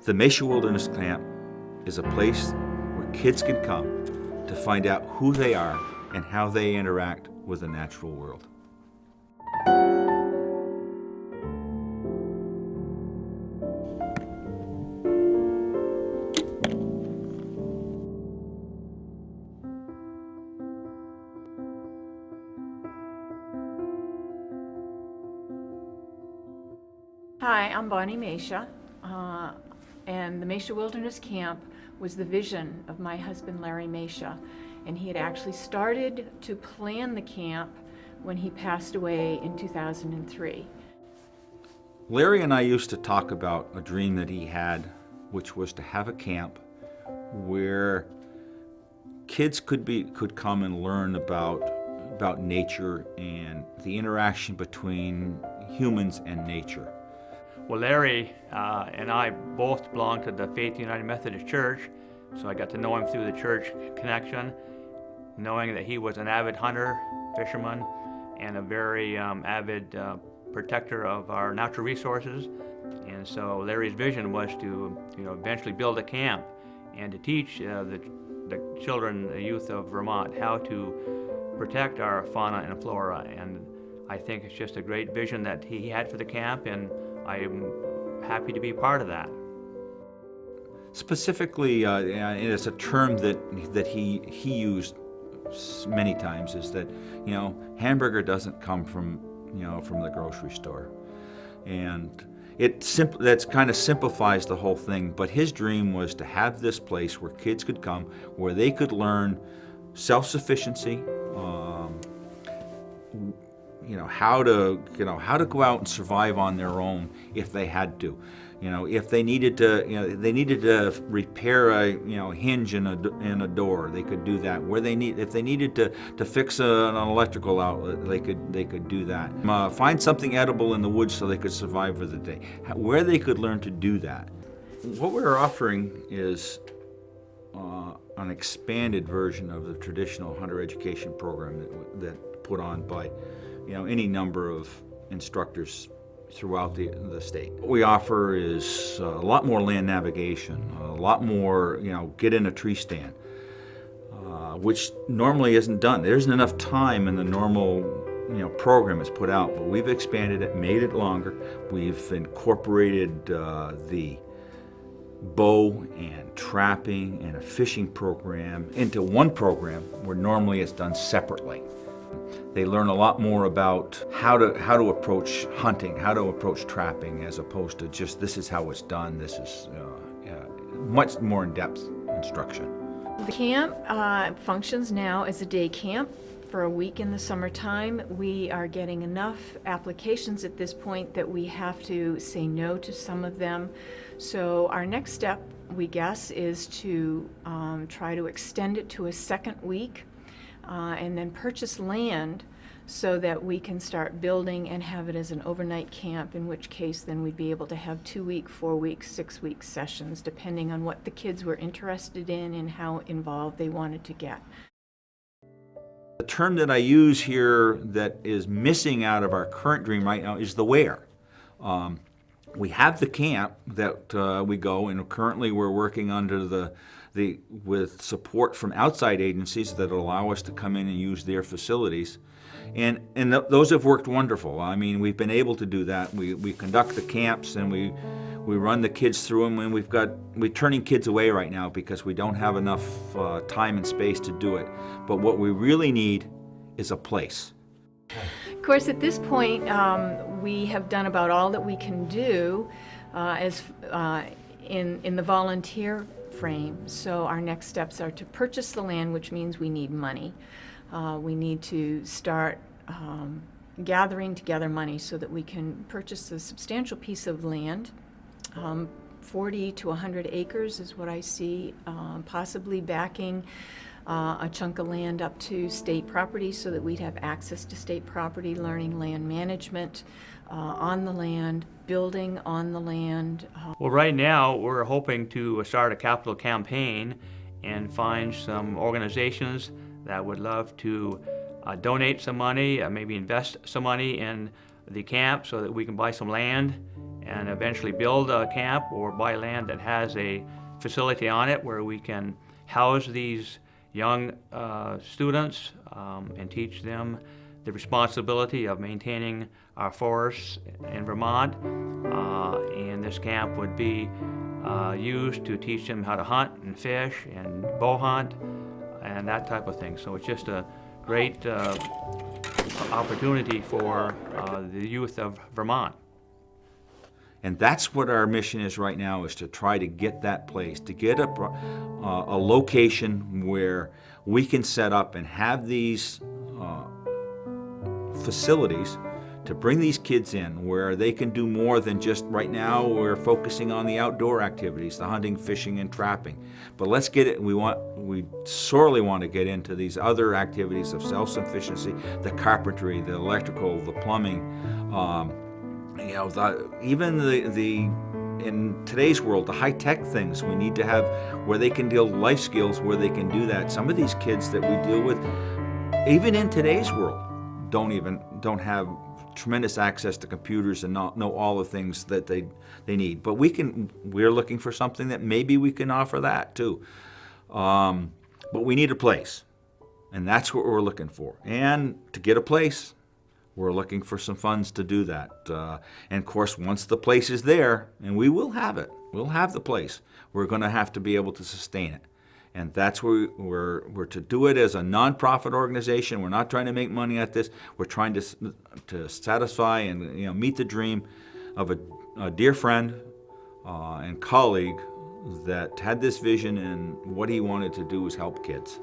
The Machia Wilderness Camp is a place where kids can come to find out who they are and how they interact with the natural world. Hi, I'm Bonnie Machia, and the Machia Wilderness Camp was the vision of my husband Larry Machia, and he had actually started to plan the camp when he passed away in 2003. Larry and I used to talk about a dream that he had, which was to have a camp where kids could come and learn about nature and the interaction between humans and nature. Well, Larry and I both belong to the Faith United Methodist Church, so I got to know him through the church connection, knowing that he was an avid hunter, fisherman, and a very avid protector of our natural resources. And so Larry's vision was to, eventually build a camp and to teach the children, the youth of Vermont, how to protect our fauna and flora. And I think it's just a great vision that he had for the camp, and I am happy to be part of that. Specifically, and it's a term that he used many times, is that hamburger doesn't come from the grocery store, and that kind of simplifies the whole thing. But his dream was to have this place where kids could come, where they could learn self-sufficiency, how to go out and survive on their own if they had to. If they needed to repair a hinge in a door, they could do that. If they needed to fix an electrical outlet, they could do that. Find something edible in the woods so they could survive for the day. Where they could learn to do that. What we're offering is an expanded version of the traditional hunter education program that put on by any number of instructors throughout the state. What we offer is a lot more land navigation, a lot more, get in a tree stand, which normally isn't done. There isn't enough time in the normal program is put out, but we've expanded it, made it longer. We've incorporated the bow and trapping and a fishing program into one program where normally it's done separately. They learn a lot more about how to approach hunting, how to approach trapping, as opposed to just this is how it's done. This is much more in-depth instruction. The camp functions now as a day camp for a week in the summertime. We are getting enough applications at this point that we have to say no to some of them. So our next step, we guess, is to try to extend it to a second week. And then purchase land so that we can start building and have it as an overnight camp, in which case then we'd be able to have 2-week, 4-week, 6-week sessions, depending on what the kids were interested in and how involved they wanted to get. The term that I use here that is missing out of our current dream right now is the where. We have the camp that we go, and currently we're working under with support from outside agencies that allow us to come in and use their facilities. And those have worked wonderful. I mean, we've been able to do that. We conduct the camps and we run the kids through them, and we're turning kids away right now because we don't have enough time and space to do it. But what we really need is a place. Of course, at this point, we have done about all that we can do in the volunteer frame. So our next steps are to purchase the land, which means we need money. We need to start gathering together money so that we can purchase a substantial piece of land. 40 to 100 acres is what I see, possibly backing a chunk of land up to state property so that we'd have access to state property, learning land management on the land, building on the land. Well, right now we're hoping to start a capital campaign and find some organizations that would love to donate some money, maybe invest some money in the camp so that we can buy some land and eventually build a camp or buy land that has a facility on it where we can house these young students and teach them the responsibility of maintaining our forests in Vermont. And this camp would be used to teach them how to hunt and fish and bow hunt and that type of thing. So it's just a great opportunity for the youth of Vermont. And that's what our mission is right now, is to try to get that place, to get a location where we can set up and have these facilities to bring these kids in, where they can do more than just, right now we're focusing on the outdoor activities, the hunting, fishing, and trapping. But let's get it, we sorely want to get into these other activities of self-sufficiency, the carpentry, the electrical, the plumbing, you know, even in today's world, the high-tech things we need to have, where they can deal life skills, where they can do that. Some of these kids that we deal with, even in today's world, don't have tremendous access to computers and not know all the things that they need. But we're looking for something that maybe we can offer that too. But we need a place, and that's what we're looking for. And to get a place, we're looking for some funds to do that. And of course, once the place is there, and we will have it, we'll have the place, we're going to have to be able to sustain it. And that's where we're to do it as a nonprofit organization. We're not trying to make money at this. We're trying to satisfy and, you know, meet the dream of a dear friend and colleague that had this vision, and what he wanted to do was help kids.